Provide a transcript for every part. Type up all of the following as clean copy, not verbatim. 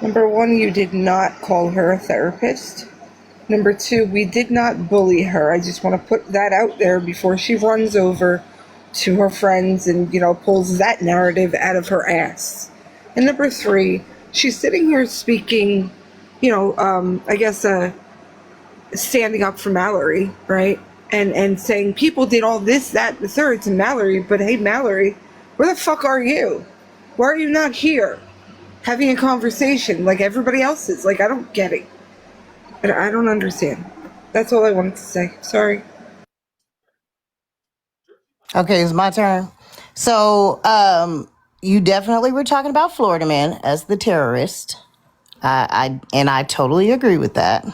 Number one, you did not call her a therapist. Number two, we did not bully her. I just want to put that out there before she runs over to her friends and, pulls that narrative out of her ass. And number three, she's sitting here speaking, I guess, standing up for Mallory, right? And saying people did all this, that, the third to Mallory, but hey, Mallory, where the fuck are you? Why are you not here having a conversation like everybody else is? Like, I don't get it. I don't understand. That's all I wanted to say. Sorry. Okay, it's my turn. So, you definitely were talking about Florida Man as the terrorist. I totally agree with that,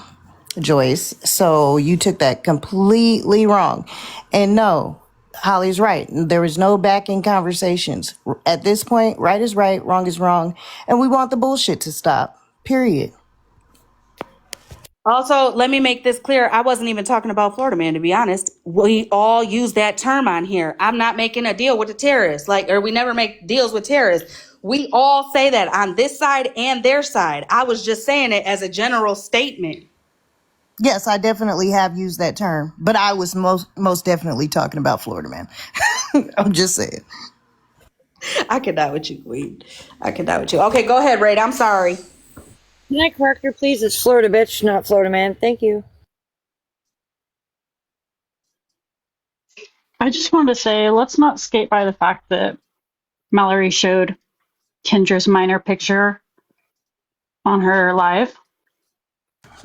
Joyce. So you took that completely wrong. And no, Holly's right. There was no backing conversations. At this point, right is right, wrong is wrong. And we want the bullshit to stop. Period. Also, let me make this clear. I wasn't even talking about Florida Man, to be honest. We all use that term on here. I'm not making a deal with the terrorists, or we never make deals with terrorists. We all say that on this side and their side. I was just saying it as a general statement. Yes, I definitely have used that term, but I was most definitely talking about Florida Man. I'm just saying. I could die with you, Queen. I could die with you. Okay, go ahead, Raid. I'm sorry. Can I correct her, please? It's Florida bitch, not Florida man. Thank you. I just wanted to say, let's not skate by the fact that Mallory showed Kendra's minor picture on her live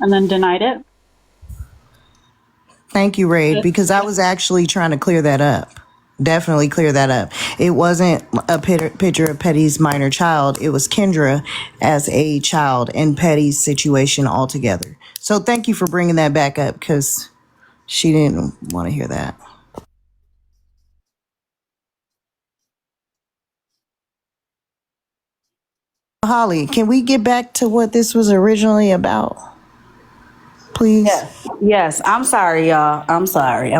and then denied it. Thank you, Raid, because I was actually trying to clear that up. Definitely clear that up. It wasn't a picture of Petty's minor child. It was Kendra as a child and Petty's situation altogether. So thank you for bringing that back up because she didn't want to hear that. Holly, can we get back to what this was originally about? Please? Yes. I'm sorry, y'all. I'm sorry.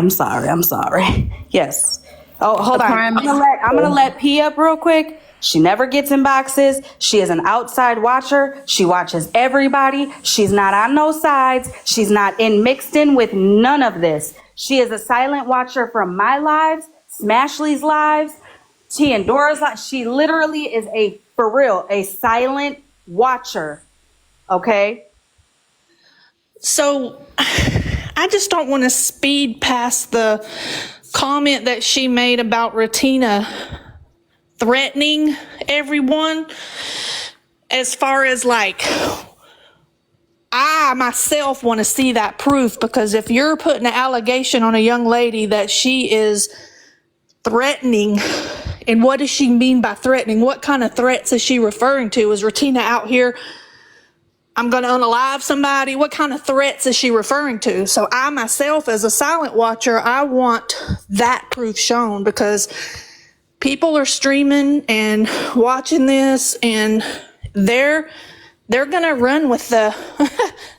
Yes. Oh, hold on. I'm gonna let P up real quick. She never gets in boxes. She is an outside watcher. She watches everybody. She's not on no sides. She's not mixed in with none of this. She is a silent watcher from my lives, Smashley's lives, T and Dora's lives. She literally is for real, a silent watcher. Okay? So I just don't want to speed past the comment that she made about Ratina threatening everyone, as far as I myself want to see that proof, because if you're putting an allegation on a young lady that she is threatening, and what does she mean by threatening? What kind of threats is she referring to? Is Ratina out here, I'm going to unalive somebody? What kind of threats is she referring to? So I myself, as a silent watcher, I want that proof shown, because people are streaming and watching this, and they're going to run with they're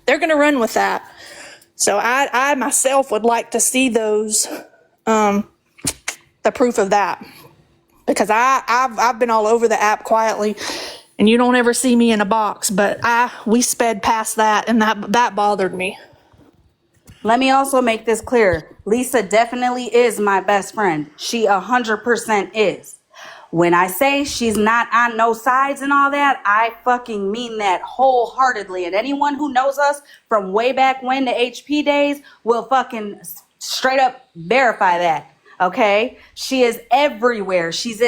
going to run with that. So I myself would like to see those, the proof of that, because I've been all over the app quietly, and you don't ever see me in a box, but we sped past that, and that bothered me. Let me also make this clear. Lisa definitely is my best friend. She 100% is. When I say she's not on no sides and all that, I fucking mean that wholeheartedly. And anyone who knows us from way back when, the HP days, will fucking straight up verify that. Okay? She is everywhere. She's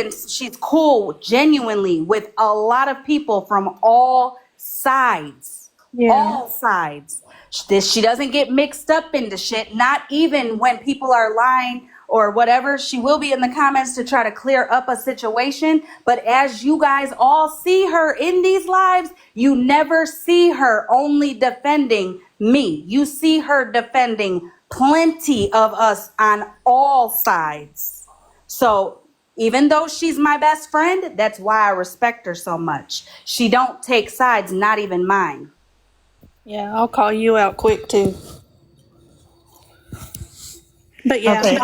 cool, genuinely, with a lot of people from all sides. Yeah. All sides. She doesn't get mixed up into shit, not even when people are lying or whatever. She will be in the comments to try to clear up a situation. But as you guys all see her in these lives, you never see her only defending me. You see her defending plenty of us on all sides. So even though she's my best friend, that's why I respect her so much. She don't take sides, not even mine. Yeah, I'll call you out quick too. But yeah. Okay.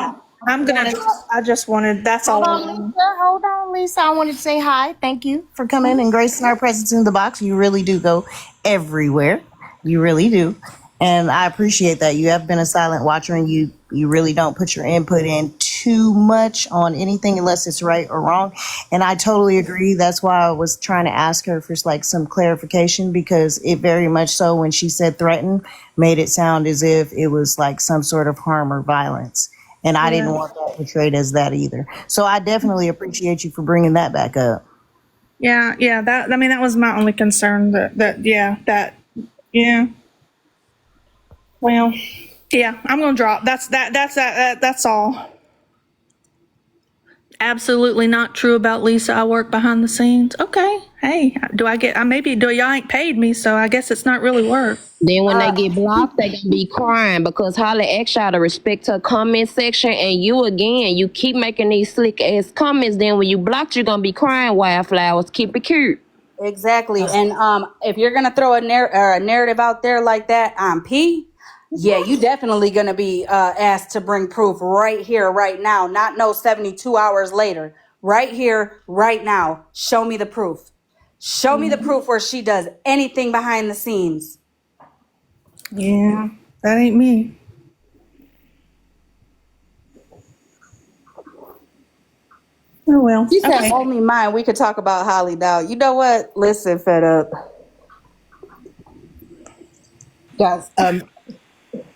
I'm gonna drop. I just wanted. That's all. Hold on, Lisa. I wanted to say hi. Thank you for coming and gracing our presence in the box. You really do go everywhere. You really do. And I appreciate that. You have been a silent watcher and you really don't put your input in too much on anything unless it's right or wrong. And I totally agree. That's why I was trying to ask her for like some clarification, because it very much so, when she said threaten, made it sound as if it was like some sort of harm or violence. And I didn't want that portrayed as that either. So I definitely appreciate you for bringing that back up. Yeah, yeah. That I mean, that was my only concern. Yeah. Well, yeah. I'm gonna drop. That's all. Absolutely not true about Lisa. I work behind the scenes. Okay. Hey, do I get? Maybe do y'all ain't paid me, so I guess it's not really work. Then when they get blocked, they gonna be crying because Holly asked y'all to respect her comment section, and you keep making these slick ass comments. Then when you blocked, you're gonna be crying, Wildflowers. Keep it cute. Exactly. And if you're gonna throw a narrative out there like that on P, yeah, you definitely gonna be asked to bring proof right here, right now. Not no 72 hours later. Right here, right now. Show me the proof. Show me the proof where she does anything behind the scenes. Yeah, that ain't me. Oh well. She said Okay. only mine. We could talk about Holly now. You know what? Listen, fed up. Guys,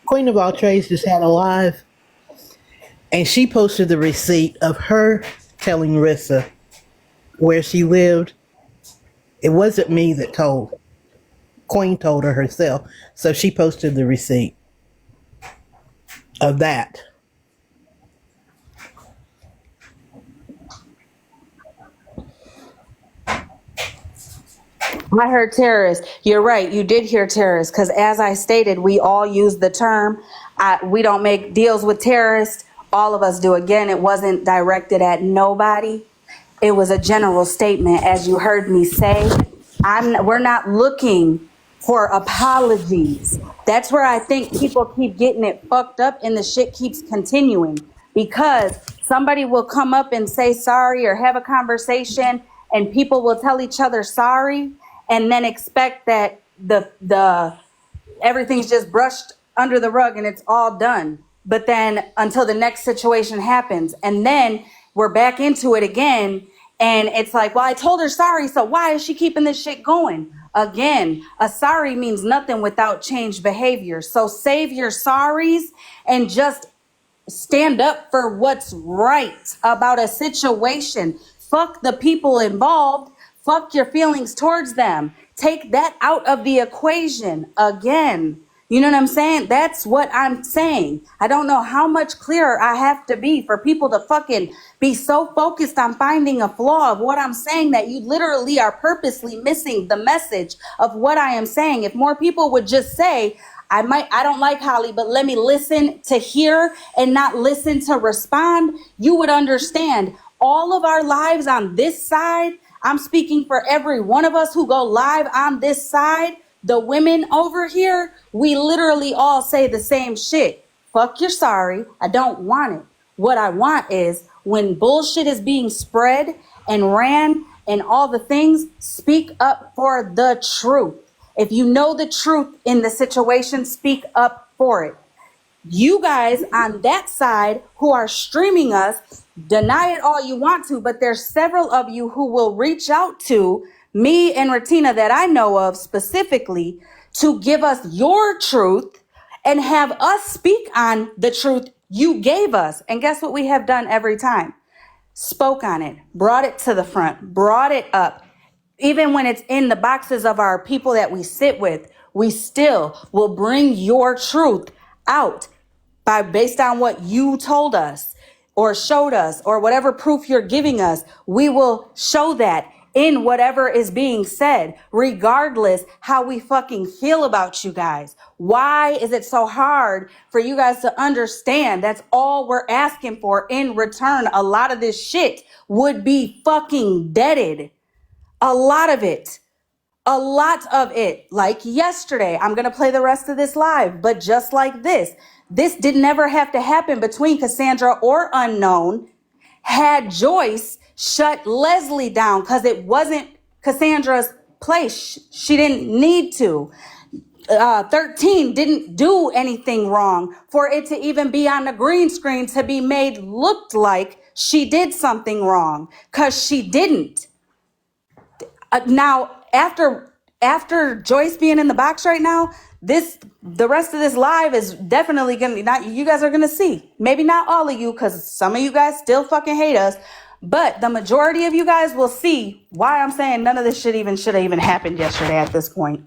Queen of All Trades just had a live, and she posted the receipt of her telling Rissa where she lived. It wasn't me that told. Queen told her herself. So she posted the receipt of that. I heard terrorist. You're right. You did hear terrorist because, as I stated, we all use the term. We don't make deals with terrorists. All of us do. Again, it wasn't directed at nobody. It was a general statement, as you heard me say. We're not looking for apologies. That's where I think people keep getting it fucked up, and the shit keeps continuing because somebody will come up and say sorry or have a conversation, and people will tell each other sorry, and then expect that the everything's just brushed under the rug and it's all done. But then until the next situation happens, and then we're back into it again. And it's like, well, I told her sorry, so why is she keeping this shit going? Again, a sorry means nothing without changed behavior. So save your sorries and just stand up for what's right about a situation. Fuck the people involved. Fuck your feelings towards them. Take that out of the equation again. You know what I'm saying? That's what I'm saying. I don't know how much clearer I have to be for people to fucking be so focused on finding a flaw of what I'm saying that you literally are purposely missing the message of what I am saying. If more people would just say, I don't like Holly, but let me listen to hear and not listen to respond, you would understand all of our lives on this side. I'm speaking for every one of us who go live on this side. The women over here, we literally all say the same shit. Fuck your sorry. I don't want it. What I want is when bullshit is being spread and ran and all the things, speak up for the truth. If you know the truth in the situation, speak up for it. You guys on that side who are streaming us, deny it all you want to, but there's several of you who will reach out to me and Ratina that I know of specifically to give us your truth and have us speak on the truth you gave us. And guess what we have done every time? Spoke on it, brought it to the front, brought it up. Even when it's in the boxes of our people that we sit with, we still will bring your truth out based on what you told us or showed us or whatever proof you're giving us. We will show that in whatever is being said, regardless how we fucking feel about you guys. Why is it so hard for you guys to understand? That's all we're asking for in return. A lot of this shit would be fucking deaded. A lot of it. A lot of it. Like yesterday, I'm going to play the rest of this live, but just like this, this did never have to happen between Cassandra or Unknown had Joyce shut Leslie down, because it wasn't Cassandra's place. She didn't need to. 13 didn't do anything wrong for it to even be on the green screen to be made looked like she did something wrong, because she didn't. Now, after Joyce being in the box right now, the rest of this live is definitely gonna, not you guys are gonna see. Maybe not all of you, because some of you guys still fucking hate us, but the majority of you guys will see why I'm saying none of this shit even should have even happened yesterday at this point.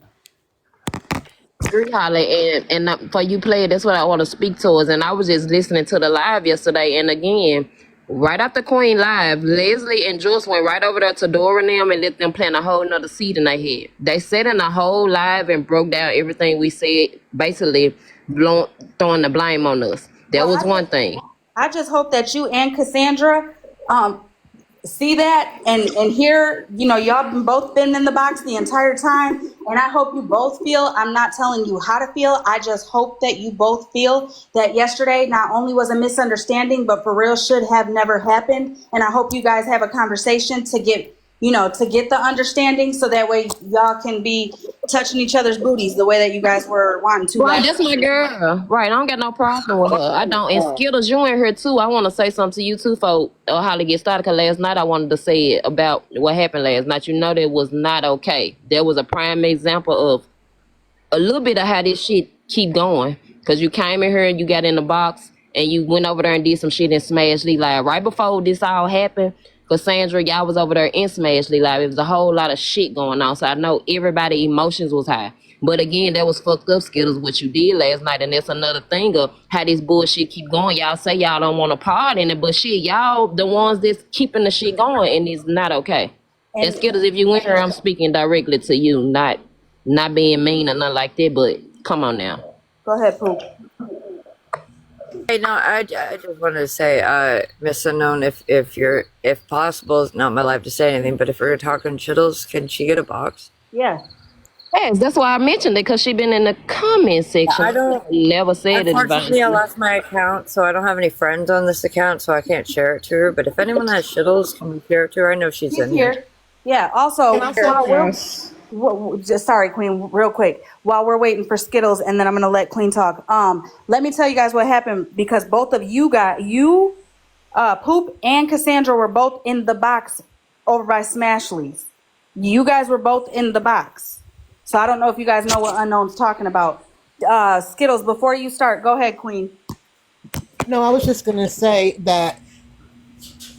Agree, Holly, and for you play, that's what I want to speak towards. And I was just listening to the live yesterday, and again, right after Queen live, Leslie and Joyce went right over there to Dora and them and let them plant a whole nother seed in their head. They sat in the whole live and broke down everything we said, basically throwing the blame on us. That was one thing. I just hope that you and Cassandra see that and hear, y'all both been in the box the entire time, and I hope you both feel, I'm not telling you how to feel, I just hope that you both feel that yesterday not only was a misunderstanding, but for real should have never happened. And I hope you guys have a conversation to get the understanding, so that way y'all can be touching each other's booties the way that you guys were wanting to. Right, that's my girl. Right, I don't got no problem with her. I don't. And Skittles, you in here too. I want to say something to you too, folks. How to get started? Because last night I wanted to say it about what happened last night. You know that was not okay. There was a prime example of a little bit of how this shit keep going. Because you came in here and you got in the box and you went over there and did some shit and smashed Lee Live. Right before this all happened, Cassandra, y'all was over there in Smash Lee Live. It was a whole lot of shit going on. So I know everybody emotions was high. But again, that was fucked up, Skittles, what you did last night. And that's another thing of how this bullshit keep going. Y'all say y'all don't want to part in it, but shit, y'all the ones that's keeping the shit going, and it's not okay. And Skittles, if you went here, I'm speaking directly to you, not being mean or nothing like that, but come on now. Go ahead, Pooh. Hey, no, I just wanted to say, Miss Unknown, if possible, it's not my life to say anything, but if we're talking chittles, can she get a box? Yeah. Yes, that's why I mentioned it, because she been in the comment section. I don't never said it. Unfortunately, I lost my account, so I don't have any friends on this account, so I can't share it to her. But if anyone has shittles, can we share it to her? I know she's in here. Yeah. Also, Yes. sorry, Queen, real quick. While we're waiting for Skittles, and then I'm gonna let Queen talk. Let me tell you guys what happened, because both of you Poop and Cassandra were both in the box over by Smashleys. You guys were both in the box. So I don't know if you guys know what Unknown's talking about. Skittles, before you start, go ahead, Queen. No, I was just going to say that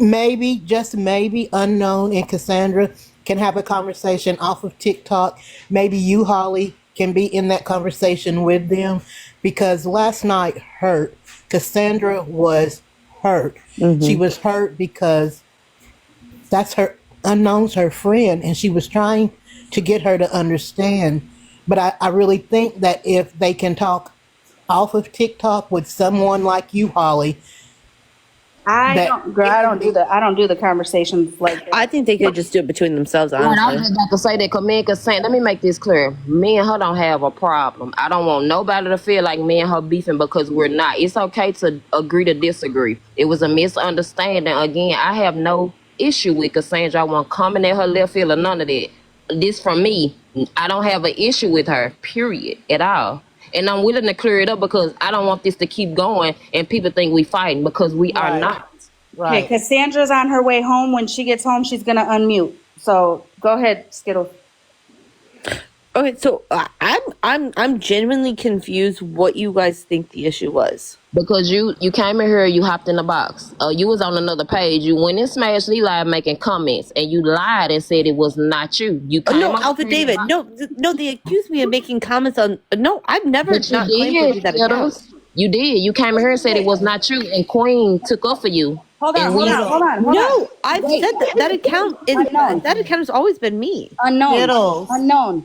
maybe, just maybe, Unknown and Cassandra can have a conversation off of TikTok. Maybe you, Holly, can be in that conversation with them, because last night hurt. Cassandra was hurt. Mm-hmm. She was hurt because that's her, Unknown's her friend, and she was trying to get her to understand. But I really think that if they can talk off of TikTok with someone like you, Holly. I don't do the conversations like that. I think they could just do it between themselves, honestly. I was just about to say that, because me and Cassandra, let me make this clear. Me and her don't have a problem. I don't want nobody to feel like me and her beefing, because we're not. It's okay to agree to disagree. It was a misunderstanding. Again, I have no issue with Cassandra. I want coming at her left field or none of that. This from me. I don't have an issue with her, period, at all. And I'm willing to clear it up, because I don't want this to keep going and people think we fighting, because we are not. Right. Okay, Cassandra's on her way home. When she gets home, she's gonna unmute. So go ahead, Skittles. Okay, so I'm genuinely confused what you guys think the issue was. Because you came in here, you hopped in the box. You was on another page. You went and smashed Lee Live making comments, and you lied and said it was not you. You came no, Alpha David. No, they accused me of making comments on. No, I've never not claimed to do that account. You did. You came in here and said it was not you, and Queen took up for you. Hold on. No, I've said that account is that account has always been me. Unknown.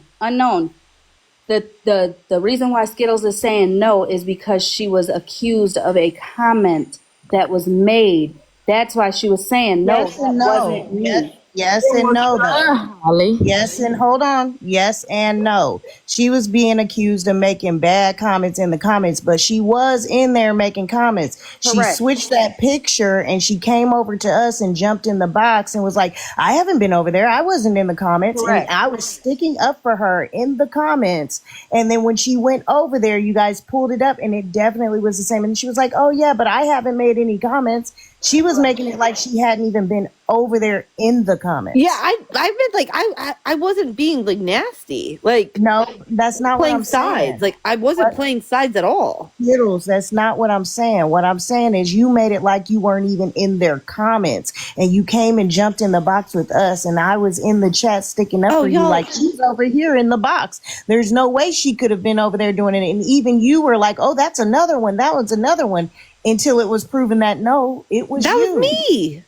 The reason why Skittles is saying no is because she was accused of a comment that was made. That's why she was saying no. That wasn't me. Yes and no, though. Holly. Yes, and hold on. Yes and no. She was being accused of making bad comments in the comments, but she was in there making comments. She Correct. switched that picture and she came over to us and jumped in the box and was like, I haven't been over there. I wasn't in the comments. And Correct. I was sticking up for her in the comments. And then when she went over there, you guys pulled it up and it definitely was the same. And she was like, oh, yeah, but I haven't made any comments. She was making it like she hadn't even been over there in the comments. Yeah, I meant like I wasn't being like nasty. Like No, that's not what playing I'm sides. saying. Like I wasn't playing sides at all. Skittles, that's not what I'm saying. What I'm saying is you made it like you weren't even in their comments and you came and jumped in the box with us and I was in the chat sticking up for you y'all. like she's over here in the box. There's no way she could have been over there doing it. And even you were like, oh, that's another one. That one's another one until it was proven that no, it was That you. was me.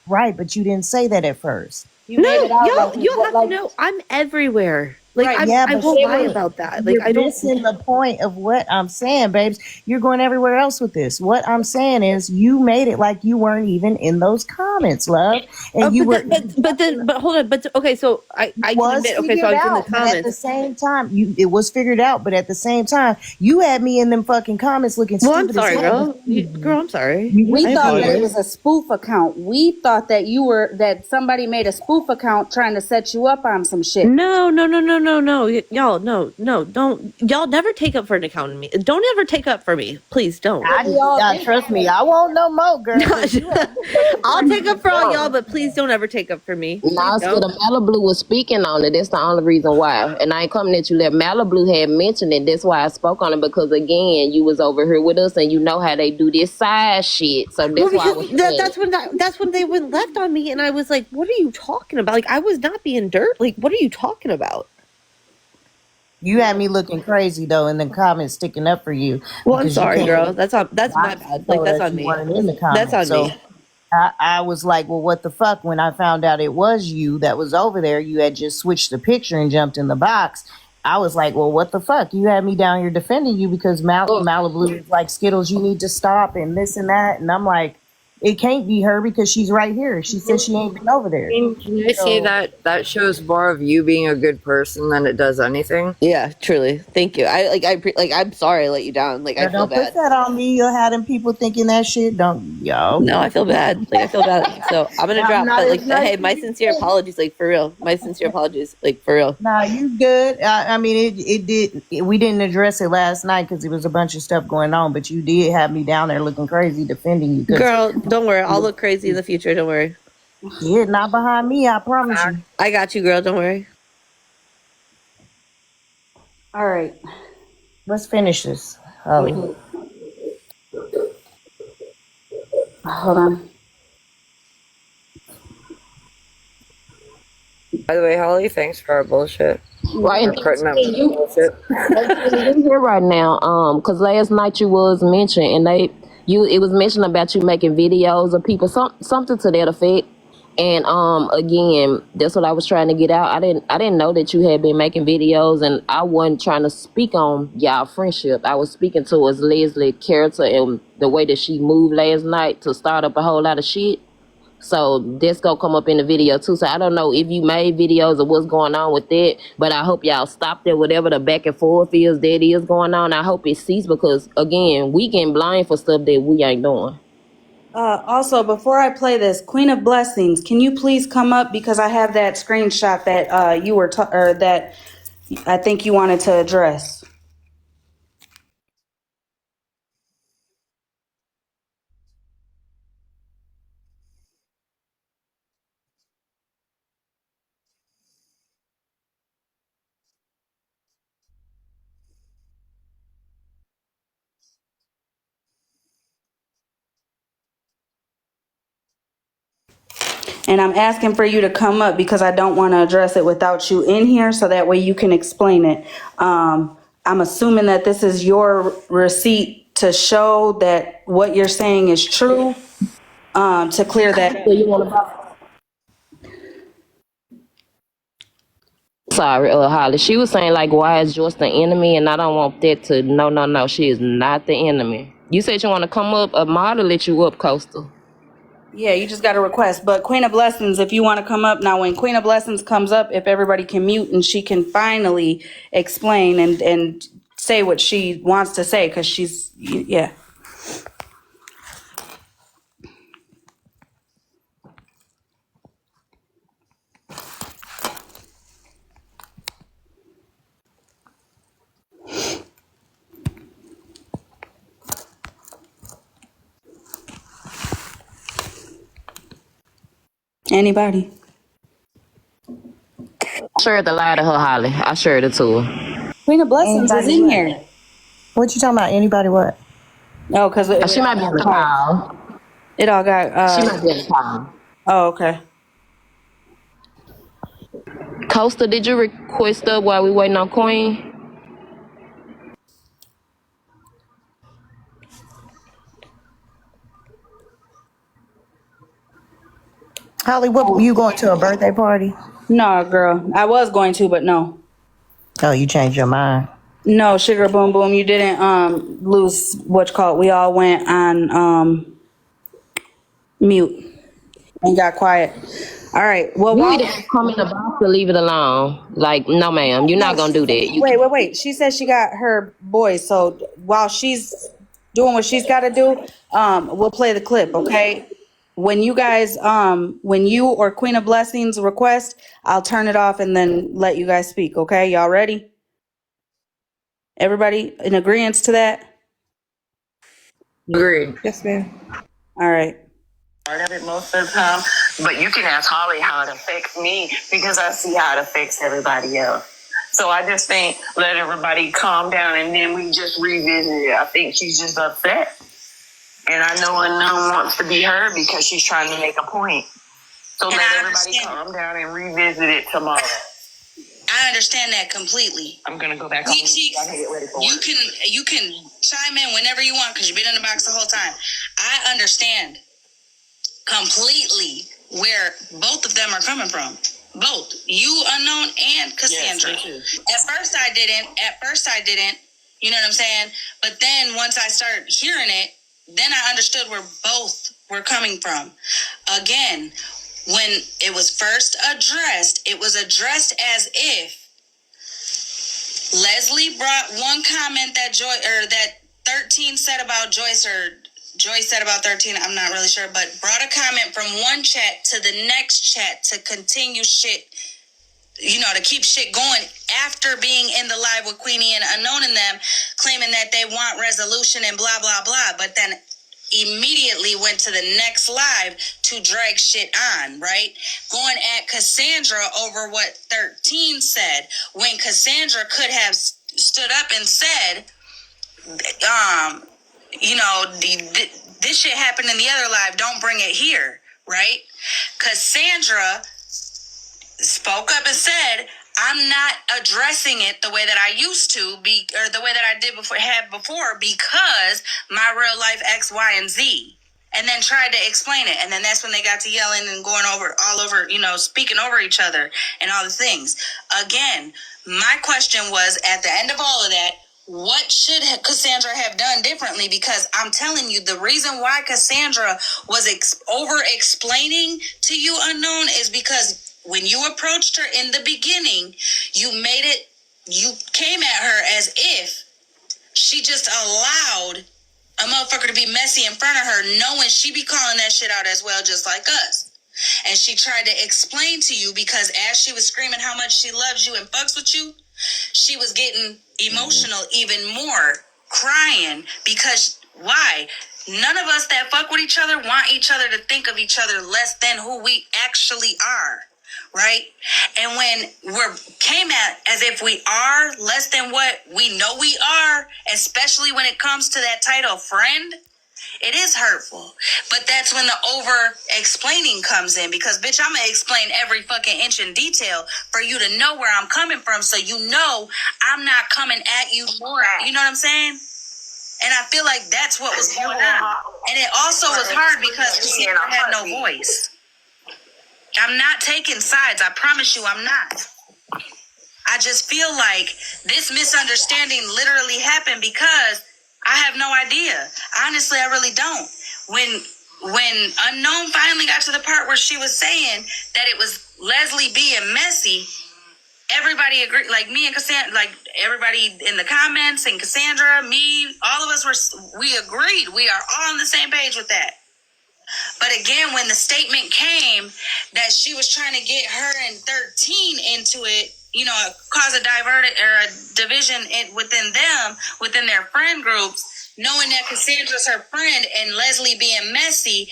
Right, but you didn't say that at first. You No, made it out y'all, like, you have like to know I'm everywhere. Like Right. Yeah, I but won't lie Skittles, about that. Like you're I don't. missing the point of what I'm saying, babes. You're going everywhere else with this. What I'm saying is you made it like you weren't even in those comments, love. And you were But hold on. But okay, so I can was admit. Okay, so figured I was in the out, but at the comments. same time, it was figured out, but at the same time, you had me in them fucking comments looking Well, stupid I'm sorry, as hell. girl. I'm sorry. we I thought that it apologize. was a spoof account. We thought that somebody made a spoof account trying to set you up on some shit. No. Y'all, no, don't. Y'all never take up for an account in me. Don't ever take up for me. Please don't. Trust me, I won't no more, girl. 'Cause you had me I'll take up for all y'all, but please don't ever take up for me. Nah, Please so don't. the Malibu was speaking on it. That's the only reason why. And I ain't coming at you that Malibu had mentioned it. That's why I spoke on it because again, you was over here with us and you know how they do this side shit. So that's Well, why I was because saying. that's when they went left on me, and I was like, "What are you talking about? Like, I was not being dirt. Like, what are you talking about?" You had me looking crazy though in the comments sticking up for you Well, I'm because you sorry, came girl. That's my I bad. Like, told that's us on you me. weren't in the That's comments. on So me. I was like, well, what the fuck? When I found out it was you that was over there, you had just switched the picture and jumped in the box. I was like, well, what the fuck? You had me down here defending you because Malibu is like Skittles, you need to stop and this and that. And I'm like, it can't be her because she's right here. She says she ain't been over there. Can I say So that shows more of you being a good person than it does anything? Yeah, truly. Thank you. I'm sorry I let you down. Like, I feel don't put bad. that on me. You're having people thinking that shit. Don't, yo. No, I feel bad. Like, I feel bad. So I'm gonna I'm drop. not But as like, nice hey, as my you sincere think. apologies. Like, for real. My sincere apologies. Like, for real. Nah, you good. I mean, it did. We didn't address it last night because there was a bunch of stuff going on. But you did have me down there looking crazy, defending you. Because Girl, don't worry. I'll look crazy in the future. Don't worry. yeah, not behind me. I promise you. I got you, girl. Don't worry. All right. Let's finish this, Holly. Okay. Hold on. By the way, Holly, thanks for our bullshit. Right, Or cutting up and you bullshit. in here right now, because last night you was mentioned, and it was mentioned about you making videos of people, something to that effect. And again, that's what I was trying to get out. I didn't know that you had been making videos, and I wasn't trying to speak on y'all friendship. I was speaking towards Leslie's character and the way that she moved last night to start up a whole lot of shit. So this gonna come up in the video too. So I don't know if you made videos of what's going on with that, but I hope y'all stopped it. Whatever the back and forth is that is going on, I hope it ceases because again, we getting blind for stuff that we ain't doing. Also, before I play this, Queen of Blessings, can you please come up because I have that screenshot that you were or that I think you wanted to address. And I'm asking for you to come up because I don't want to address it without you in here so that way you can explain it. I'm assuming that this is your receipt to show that what you're saying is true, to clear that. So you want to? Sorry, Holly. She was saying like, why is Joyce the enemy? And I don't want that to. No. She is not the enemy. You said you want to come up. A model let you up, Coastal. Yeah, you just got to request. But Queen of Blessings, if you want to come up now, when Queen of Blessings comes up, if everybody can mute and she can finally explain and say what she wants to say, because she's, yeah. Anybody? I shared the lie to her, Holly. I shared it to her. Queen of Blessings is Anybody in what? here. What you talking about? Anybody what? No, because She might be on the call. it all got, She might be on the call. oh, okay. Costa, did you request up while we waiting on Queen? Holly, what you going to a birthday party? No, girl. I was going to, but no. Oh, you changed your mind. No, Sugar Boom Boom, you didn't lose what you call it. We all went on mute and got quiet. All right. Well, You while either come in the box or leave it alone. Like, no, ma'am, you're no, not gonna do that. You wait. She said she got her boys. So while she's doing what she's got to do, we'll play the clip, okay? When you guys, when you or Queen of Blessings request, I'll turn it off and then let you guys speak, okay? Y'all ready? Everybody in agreement to that? Agreed. Yes, ma'am. All right. Part of it most of the time, but you can ask Holly how it affects me because I see how it affects everybody else. So I just think let everybody calm down and then we just revisit it. I think she's just upset. And I know Unknown wants to be heard because she's trying to make a point. So let everybody calm down and revisit it tomorrow. I understand that completely. I'm gonna go back home. You can chime in whenever you want because you've been in the box the whole time. I understand completely where both of them are coming from. Both you, Unknown, and Cassandra. Yes, At first I didn't. You know what I'm saying? But then once I started hearing it, then I understood where both were coming from. Again, when it was first addressed, it was addressed as if Leslie brought one comment that that 13 said about Joyce, or Joyce said about 13, I'm not really sure, but brought a comment from one chat to the next chat to continue shit, to keep shit going after being in the live with Queenie and Unknown and them, claiming that they want resolution and blah, blah, blah, but then immediately went to the next live to drag shit on, right? Going at Cassandra over what 13 said, when Cassandra could have stood up and said, this shit happened in the other live, don't bring it here, right? Cassandra spoke up and said, I'm not addressing it the way that I used to or the way that I did before because my real life X, Y, and Z. And then tried to explain it. And then that's when they got to yelling and going over all over, speaking over each other and all the things. Again, my question was at the end of all of that, what should Cassandra have done differently? Because I'm telling you, the reason why Cassandra was over explaining to you, Unknown, is because when you approached her in the beginning, you came at her as if she just allowed a motherfucker to be messy in front of her, knowing she be calling that shit out as well, just like us. And she tried to explain to you because as she was screaming how much she loves you and fucks with you, she was getting emotional even more, crying because why? None of us that fuck with each other want each other to think of each other less than who we actually are, right? And when we're came at as if we are less than what we know we are, especially when it comes to that title friend, it is hurtful. But that's when the over explaining comes in, because bitch, I'm gonna explain every fucking inch in detail for you to know where I'm coming from, so you know I'm not coming at you more. You know what I'm saying? And I feel like that's what was going on. And it also was hard because Cassandra had no voice. I'm not taking sides. I promise you I'm not. I just feel like this misunderstanding literally happened because I have no idea. Honestly, I really don't. When when Unknown finally got to the part where she was saying that it was Leslie being messy, everybody agreed, like me and Cassandra, like everybody in the comments and Cassandra, me, all of us we agreed. We are all on the same page with that. But again, when the statement came that she was trying to get her and 13 into it, you know, cause a division within them, within their friend groups, knowing that Cassandra's her friend and Leslie being messy,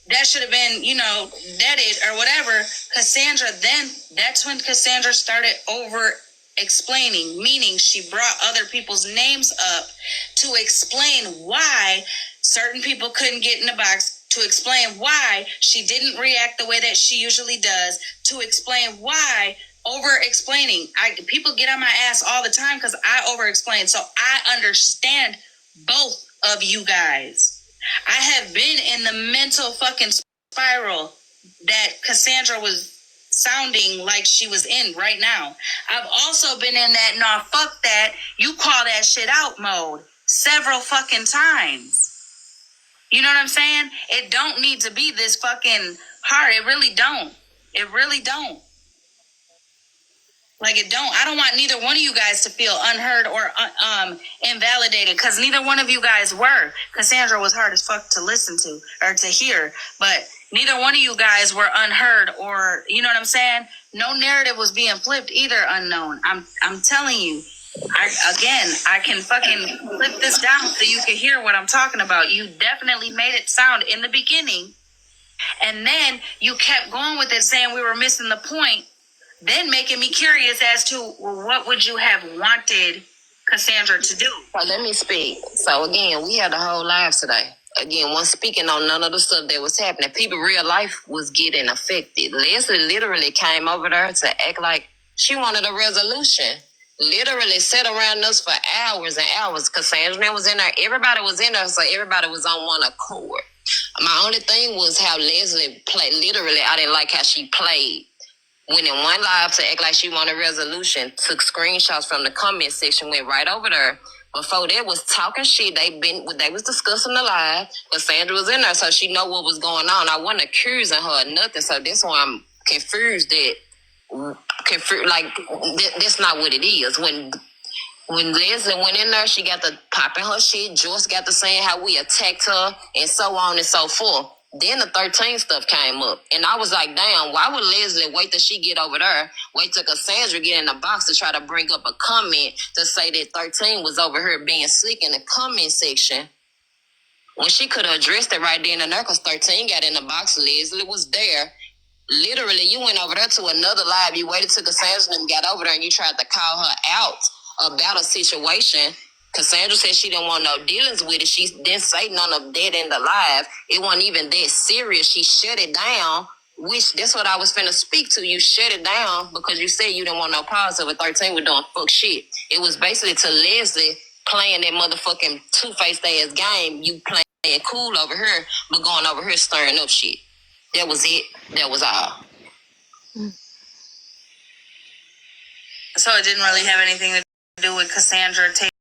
that should have been, you know, deaded or whatever. Cassandra, then that's when Cassandra started over explaining, meaning she brought other people's names up to explain why certain people couldn't get in the box, to explain why she didn't react the way that she usually does, to explain why, over explaining. People get on my ass all the time because I over explain. So I understand both of you guys. I have been in the mental fucking spiral that Cassandra was sounding like she was in right now. I've also been in that, nah, fuck that, you call that shit out mode several fucking times. You know what I'm saying? It don't need to be this fucking hard. It really don't. It really don't. Like, it don't. I don't want neither one of you guys to feel unheard or invalidated, because neither one of you guys were. Cassandra was hard as fuck to listen to or to hear, but neither one of you guys were unheard, or, you know what I'm saying? No narrative was being flipped either, Unknown. I'm telling you. I can fucking flip this down so you can hear what I'm talking about. You definitely made it sound in the beginning, and then you kept going with it, saying we were missing the point, then making me curious as to, well, what would you have wanted Cassandra to do? So let me speak. So again, we had a whole live today. Again, one speaking on none of the stuff that was happening. People, real life was getting affected. Leslie literally came over there to act like she wanted a resolution. Literally sat around us for hours and hours. Cassandra was in there. Everybody was in there, so everybody was on one accord. My only thing was how Leslie played. Literally, I didn't like how she played. Went in one live to act like she wanted a resolution, took screenshots from the comment section, went right over there. Before that was talking shit. They was discussing the live, but Sandra was in there, so she know what was going on. I wasn't accusing her or nothing, so that's why I'm confused that's not what it is. When Leslie went in there, she got to popping her shit. Joyce got to saying how we attacked her and so on and so forth. Then the 13 stuff came up. And I was like, damn, why would Leslie wait till she get over there, wait till Cassandra get in the box to try to bring up a comment to say that 13 was over here being slick in the comment section, when she could have addressed it right then and there, because 13 got in the box, Leslie was there. Literally, you went over there to another live. You waited till Cassandra and got over there and you tried to call her out about a situation. Cassandra said she didn't want no dealings with it. She didn't say none of that in the live. It wasn't even that serious. She shut it down, which that's what I was finna speak to. You shut it down because you said you didn't want no positive with 13 with doing fuck shit. It was basically to Leslie playing that motherfucking two-faced ass game. You playing cool over here, but going over here stirring up shit. That was it. That was all. So it didn't really have anything to do with Cassandra taking